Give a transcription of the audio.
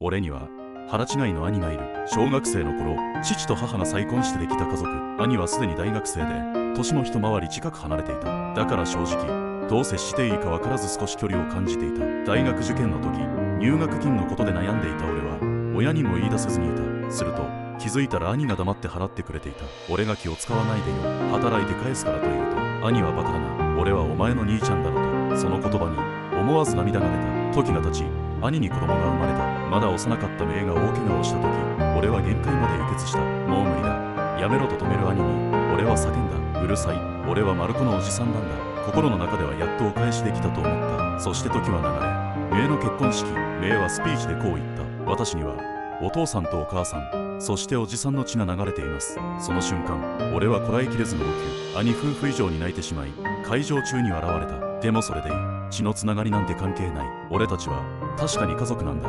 俺には腹違いの兄がいる。小学生の頃、父と母が再婚してできた家族。兄はすでに大学生で、年も一回り近く離れていた。だから正直、どう接していいか分からず少し距離を感じていた。大学受験の時、入学金のことで悩んでいた俺は、親にも言い出せずにいた。すると、気づいたら兄が黙って払ってくれていた。俺が気を使わないでよ、働いて返すからと言うと、兄はバカだな、俺はお前の兄ちゃんだろうと。その言葉に思わず涙が出た。時が経ち、兄に子供が生まれた。まだ幼かった姪が大怪我をした時、俺は限界まで輸血した。もう無理だ、やめろと止める兄に俺は叫んだ。うるさい、俺はマルコのおじさんなんだ。心の中ではやっとお返しできたと思った。そして時は流れ、姪の結婚式。姪はスピーチでこう言った。私にはお父さんとお母さん、そしておじさんの血が流れています。その瞬間、俺はこらえきれずの号泣。兄夫婦以上に泣いてしまい、会場中に現れた。でもそれでいい、血のつながりなんて関係ない。俺たちは確かに家族なんだ。